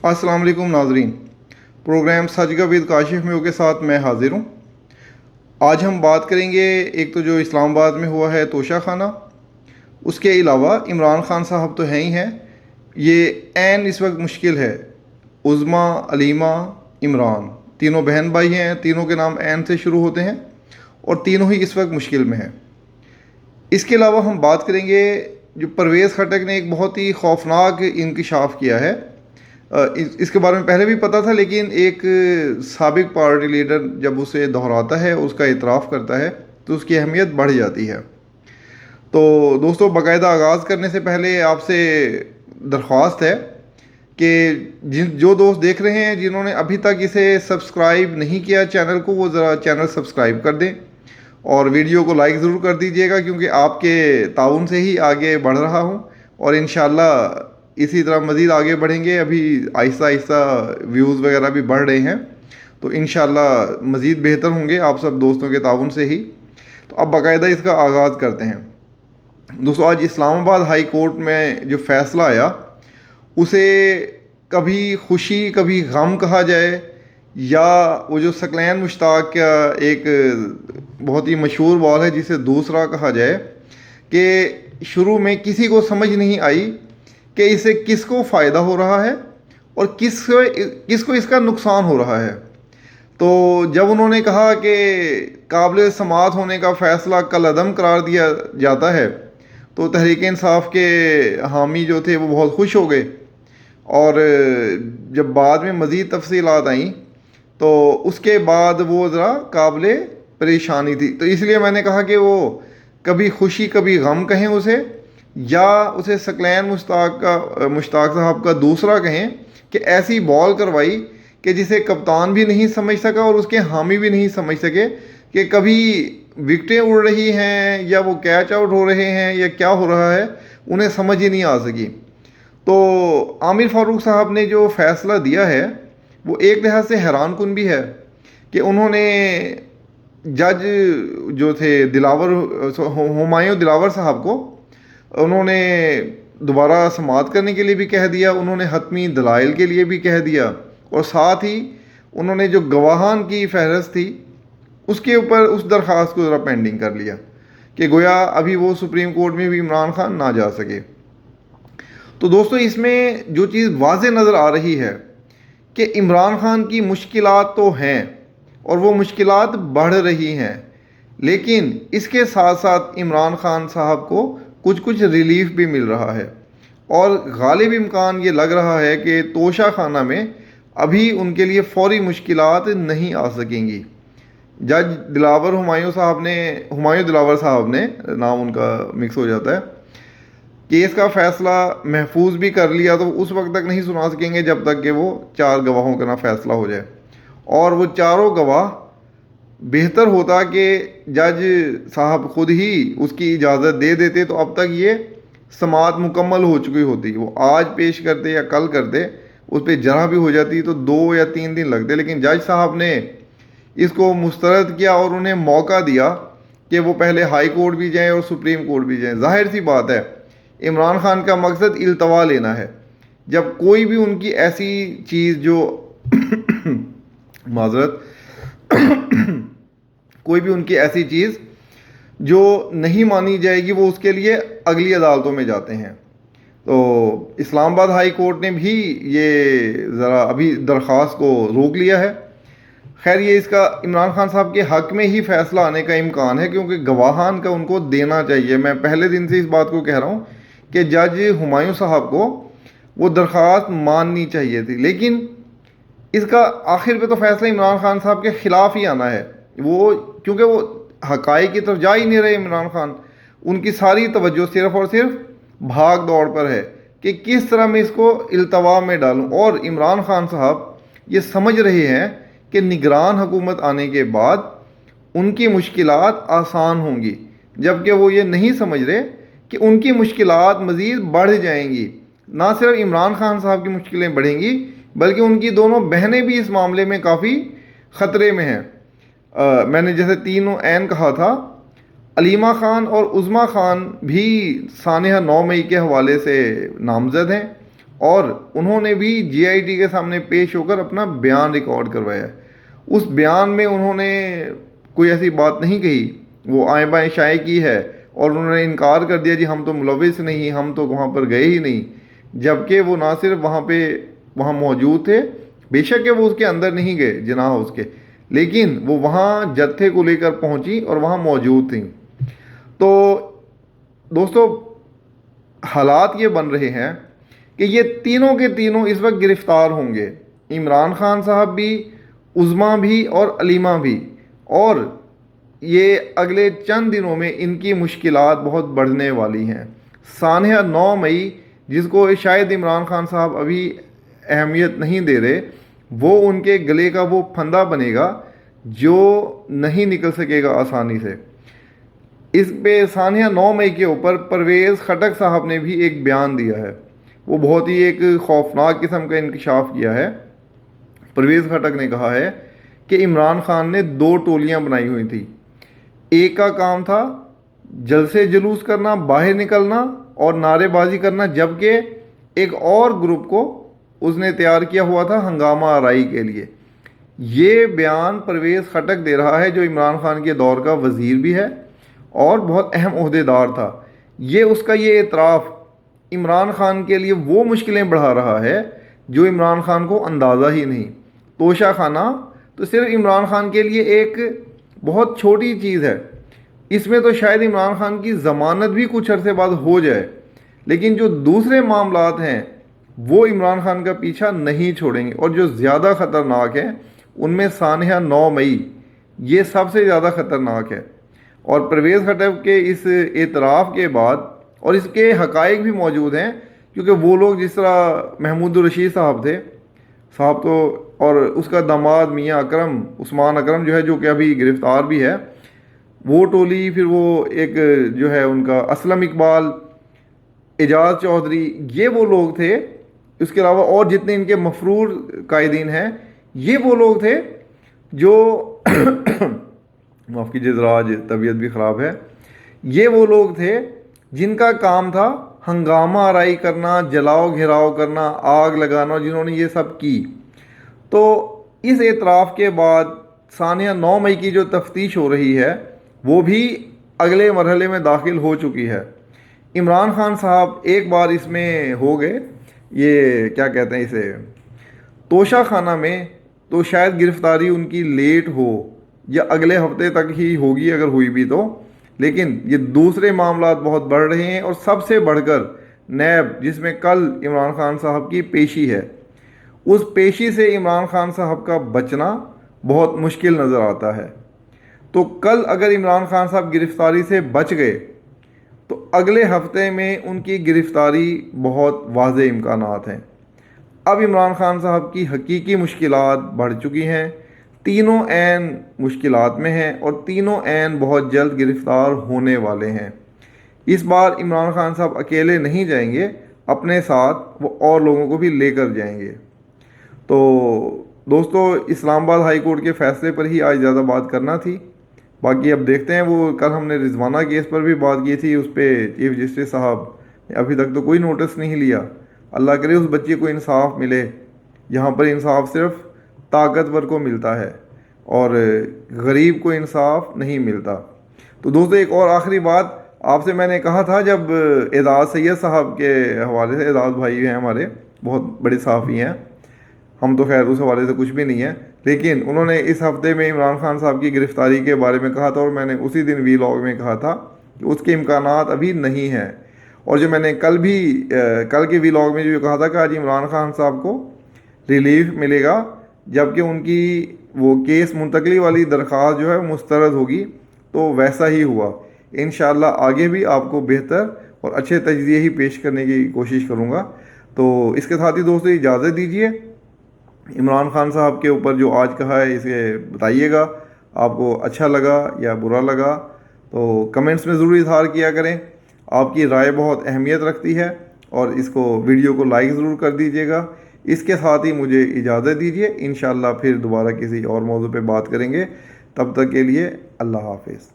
अस्सलाम वालेकुम नाजरीन। प्रोग्राम सच का विद काशिफ में के साथ मैं हाजिर हूँ। आज हम बात करेंगे एक तो जो इस्लामाबाद में हुआ है तोशा खाना, उसके अलावा इमरान खान साहब तो हैं ही हैं, ये ऐन इस वक्त मुश्किल है। उज़्मा, अलीमा, इमरान तीनों बहन भाई हैं, तीनों के नाम ऐन से शुरू होते हैं और तीनों ही इस वक्त मुश्किल में हैं। इसके अलावा हम बात करेंगे जो परवेज़ खटक ने एक बहुत ही खौफनाक इंकशाफ किया है। इसके बारे में पहले भी पता था, लेकिन एक साबिक पार्टी लीडर जब उसे दोहराता है, उसका इतराफ़ करता है, तो उसकी अहमियत बढ़ जाती है। तो दोस्तों, बाकायदा आगाज़ करने से पहले आपसे दरख्वास्त है कि जो दोस्त देख रहे हैं जिन्होंने अभी तक इसे सब्सक्राइब नहीं किया चैनल को, वो ज़रा चैनल सब्सक्राइब कर दें और वीडियो को लाइक ज़रूर कर दीजिएगा, क्योंकि आपके ताउन से ही आगे बढ़ रहा हूँ और इंशाल्लाह इसी तरह मज़ीद आगे बढ़ेंगे। अभी आहिस्ता आहिस्ता व्यूज़ वगैरह भी बढ़ रहे हैं, तो इंशाल्लाह मज़ीद बेहतर होंगे आप सब दोस्तों के ताउन से ही। तो अब बाकायदा इसका आगाज़ करते हैं। दोस्तों, आज इस्लामाबाद हाई कोर्ट में जो फ़ैसला आया, उसे कभी खुशी कभी गम कहा जाए, या वो जो सकलैन मुश्ताक का एक बहुत ही मशहूर बॉल है जिसे दूसरा कहा जाए, कि शुरू में किसी को समझ नहीं आई कि इससे किसको फ़ायदा हो रहा है और किसको इसका नुकसान हो रहा है। तो जब उन्होंने कहा कि काबिल समाअत होने का फ़ैसला कलअदम करार दिया जाता है, तो तहरीक इंसाफ के हामी जो थे वो बहुत खुश हो गए। और जब बाद में मज़ीद तफसीलात आई तो उसके बाद वो ज़रा काबिल परेशानी थी। तो इसलिए मैंने कहा कि वो कभी खुशी कभी गम कहें उसे, या उसे सकलैन मुश्ताक साहब का दूसरा कहें कि ऐसी बॉल करवाई कि जिसे कप्तान भी नहीं समझ सका और उसके हामी भी नहीं समझ सके कि कभी विकटें उड़ रही हैं या वो कैच आउट हो रहे हैं या क्या हो रहा है, उन्हें समझ ही नहीं आ सकी। तो आमिर फ़ारूक साहब ने जो फ़ैसला दिया है वो एक लिहाज से हैरान कुन भी है कि उन्होंने जज जो थे हुमायूं दिलावर साहब को उन्होंने दोबारा समाअत करने के लिए भी कह दिया, उन्होंने हतमी दलाइल के लिए भी कह दिया, और साथ ही उन्होंने जो गवाहान की फहरस्त थी उसके ऊपर उस दरख्वास्त को ज़रा पेंडिंग कर लिया कि गोया अभी वो सुप्रीम कोर्ट में भी इमरान खान ना जा सके। तो दोस्तों, इसमें जो चीज़ वाज़े नज़र आ रही है कि इमरान खान की मुश्किलात तो हैं और वो मुश्किलात बढ़ रही हैं, लेकिन इसके साथ साथ इमरान खान साहब को कुछ कुछ रिलीफ भी मिल रहा है और गालिब इम्कान ये लग रहा है कि तोशा खाना में अभी उनके लिए फ़ौरी मुश्किलात नहीं आ सकेंगी। जज हुमायूं दिलावर साहब ने, नाम उनका मिक्स हो जाता है, केस का फ़ैसला महफूज भी कर लिया, तो उस वक्त तक नहीं सुना सकेंगे जब तक कि वो 4 गवाहों का ना फ़ैसला हो जाए। और वो चारों गवाह, बेहतर होता कि जज साहब खुद ही उसकी इजाज़त दे देते, तो अब तक ये समाअत मुकम्मल हो चुकी होती। वो आज पेश करते या कल करते, उस पर जरा भी हो जाती तो 2 या 3 दिन लगते, लेकिन जज साहब ने इसको मुस्तरद किया और उन्हें मौका दिया कि वो पहले हाई कोर्ट भी जाएं और सुप्रीम कोर्ट भी जाएं। जाहिर सी बात है, इमरान खान का मकसद इल्तवा लेना है। जब कोई भी उनकी ऐसी चीज़ जो माजरत कोई भी उनकी ऐसी चीज़ जो नहीं मानी जाएगी, वो उसके लिए अगली अदालतों में जाते हैं। तो इस्लामाबाद हाई कोर्ट ने भी ये ज़रा अभी दरख्वास्त को रोक लिया है। खैर, ये इसका इमरान खान साहब के हक़ में ही फ़ैसला आने का इम्कान है, क्योंकि गवाहान का उनको देना चाहिए। मैं पहले दिन से इस बात को कह रहा हूँ कि जज हुमायूं साहब को वो दरख्वास्त माननी चाहिए थी, लेकिन इसका आखिर पे तो फ़ैसला इमरान खान साहब के ख़िलाफ़ ही आना है। वो क्योंकि वो हक़ाइक़ की तरफ जा ही नहीं रहे इमरान खान, उनकी सारी तवज्जो सिर्फ़ और सिर्फ भाग दौड़ पर है कि किस तरह मैं इसको इल्तवा में डालूं। और इमरान खान साहब ये समझ रहे हैं कि निगरान हुकूमत आने के बाद उनकी मुश्किलात आसान होंगी, जबकि वो ये नहीं समझ रहे कि उनकी मुश्किलात मज़ीद बढ़ जाएंगी। ना सिर्फ इमरान खान साहब की मुश्किलें बढ़ेंगी, बल्कि उनकी दोनों बहनें भी इस मामले में काफ़ी ख़तरे में हैं। मैंने जैसे तीनों ऐन कहा था, अलीमा ख़ान और उज़्मा ख़ान भी सानिया 9 मई के हवाले से नामज़द हैं, اور انہوں نے بھی GIT کے سامنے پیش ہو کر اپنا بیان ریکارڈ کروایا ہے۔ اس بیان میں انہوں نے کوئی ایسی بات نہیں کہی، وہ آئیں بائیں شائع کی ہے اور انہوں نے انکار کر دیا جی ہم تو ملوث نہیں، ہم تو وہاں پر گئے ہی نہیں، جبکہ وہ نہ صرف وہاں موجود تھے، بے شک کہ وہ اس کے اندر نہیں گئے جناح اس کے، لیکن وہ وہاں جتھے کو لے کر پہنچی اور وہاں موجود تھیں۔ تو دوستو حالات یہ بن رہے ہیں کہ یہ تینوں کے تینوں اس وقت گرفتار ہوں گے، عمران خان صاحب بھی، عظمیٰ بھی اور علیمہ بھی، اور یہ اگلے چند دنوں میں ان کی مشکلات بہت بڑھنے والی ہیں۔ سانحہ 9 مئی جس کو شاید عمران خان صاحب ابھی اہمیت نہیں دے رہے، وہ ان کے گلے کا وہ پھندا بنے گا جو نہیں نکل سکے گا آسانی سے۔ اس پہ سانحہ 9 مئی کے اوپر پرویز خٹک صاحب نے بھی ایک بیان دیا ہے، وہ بہت ہی ایک خوفناک قسم کا انکشاف کیا ہے۔ پرویز خٹک نے کہا ہے کہ عمران خان نے 2 ٹولیاں بنائی ہوئی تھیں، ایک کا کام تھا جلسے جلوس کرنا، باہر نکلنا اور نعرے بازی کرنا، جبکہ ایک اور گروپ کو اس نے تیار کیا ہوا تھا ہنگامہ آرائی کے لیے۔ یہ بیان پرویز خٹک دے رہا ہے جو عمران خان کے دور کا وزیر بھی ہے اور بہت اہم عہدیدار تھا۔ اس کا یہ اعتراف عمران خان کے لیے وہ مشکلیں بڑھا رہا ہے جو عمران خان کو اندازہ ہی نہیں۔ توشہ خانہ تو صرف عمران خان کے لیے ایک بہت چھوٹی چیز ہے، اس میں تو شاید عمران خان کی ضمانت بھی کچھ عرصے بعد ہو جائے، لیکن جو دوسرے معاملات ہیں وہ عمران خان کا پیچھا نہیں چھوڑیں گے، اور جو زیادہ خطرناک ہیں ان میں سانحہ 9 مئی یہ سب سے زیادہ خطرناک ہے۔ اور پرویز خٹک کے اس اعتراف کے بعد، اور اس کے حقائق بھی موجود ہیں، کیونکہ وہ لوگ جس طرح محمود الرشید صاحب تو، اور اس کا داماد میاں عثمان اکرم جو ہے، جو کہ ابھی گرفتار بھی ہے، وہ ٹولی، پھر وہ ایک جو ہے ان کا اسلم اقبال، اعجاز چودھری، یہ وہ لوگ تھے، اس کے علاوہ اور جتنے ان کے مفرور قائدین ہیں، یہ وہ لوگ تھے جو معاف کیجیے ذرا آج طبیعت بھی خراب ہے، یہ وہ لوگ تھے جن کا کام تھا ہنگامہ آرائی کرنا، جلاؤ گھیراؤ کرنا، آگ لگانا، جنہوں نے یہ سب کی۔ تو اس اعتراف کے بعد سانحہ 9 مئی کی جو تفتیش ہو رہی ہے وہ بھی اگلے مرحلے میں داخل ہو چکی ہے۔ عمران خان صاحب ایک بار اس میں ہو گئے، یہ کیا کہتے ہیں اسے، توشہ خانہ میں، تو شاید گرفتاری ان کی لیٹ ہو یا اگلے ہفتے تک ہی ہوگی اگر ہوئی بھی تو، لیکن یہ دوسرے معاملات بہت بڑھ رہے ہیں، اور سب سے بڑھ کر نیب جس میں کل عمران خان صاحب کی پیشی ہے، اس پیشی سے عمران خان صاحب کا بچنا بہت مشکل نظر آتا ہے۔ تو کل اگر عمران خان صاحب گرفتاری سے بچ گئے تو اگلے ہفتے میں ان کی گرفتاری بہت واضح امکانات ہیں۔ اب عمران خان صاحب کی حقیقی مشکلات بڑھ چکی ہیں، تینوں عین مشکلات میں ہیں، اور تینوں عین بہت جلد گرفتار ہونے والے ہیں۔ اس بار عمران خان صاحب اکیلے نہیں جائیں گے، اپنے ساتھ وہ اور لوگوں کو بھی لے کر جائیں گے۔ تو دوستو اسلام آباد ہائی کورٹ کے فیصلے پر ہی آج زیادہ بات کرنا تھی، باقی اب دیکھتے ہیں۔ وہ کل ہم نے رضوانہ کیس پر بھی بات کی تھی، اس پہ چیف جسٹس صاحب نے ابھی تک تو کوئی نوٹس نہیں لیا۔ اللہ کرے اس بچے کو انصاف ملے، یہاں پر انصاف صرف طاقتور کو ملتا ہے اور غریب کو انصاف نہیں ملتا۔ تو دوستو ایک اور آخری بات آپ سے میں نے کہا تھا، جب اعزاز سید صاحب کے حوالے سے، اعزاز بھائی ہیں ہمارے، بہت بڑے صحافی ہیں، ہم تو خیر اس حوالے سے کچھ بھی نہیں ہے، لیکن انہوں نے اس ہفتے میں عمران خان صاحب کی گرفتاری کے بارے میں کہا تھا، اور میں نے اسی دن ویلاگ میں کہا تھا کہ اس کے امکانات ابھی نہیں ہیں۔ اور جو میں نے کل کے ویلاگ میں جو کہا تھا کہ آج عمران خان صاحب کو ریلیف ملے گا، جبکہ ان کی وہ کیس منتقلی والی درخواست جو ہے مسترد ہوگی، تو ویسا ہی ہوا۔ انشاءاللہ آگے بھی آپ کو بہتر اور اچھے تجزیے ہی پیش کرنے کی کوشش کروں گا۔ تو اس کے ساتھ ہی دوستو اجازت دیجیے، عمران خان صاحب کے اوپر جو آج کہا ہے اسے بتائیے گا آپ کو اچھا لگا یا برا لگا، تو کمنٹس میں ضرور اظہار کیا کریں، آپ کی رائے بہت اہمیت رکھتی ہے، اور اس کو ویڈیو کو لائک ضرور کر دیجیے گا۔ اس کے ساتھ ہی مجھے اجازت دیجیے، انشاءاللہ پھر دوبارہ کسی اور موضوع پہ بات کریں گے، تب تک کے لیے اللہ حافظ۔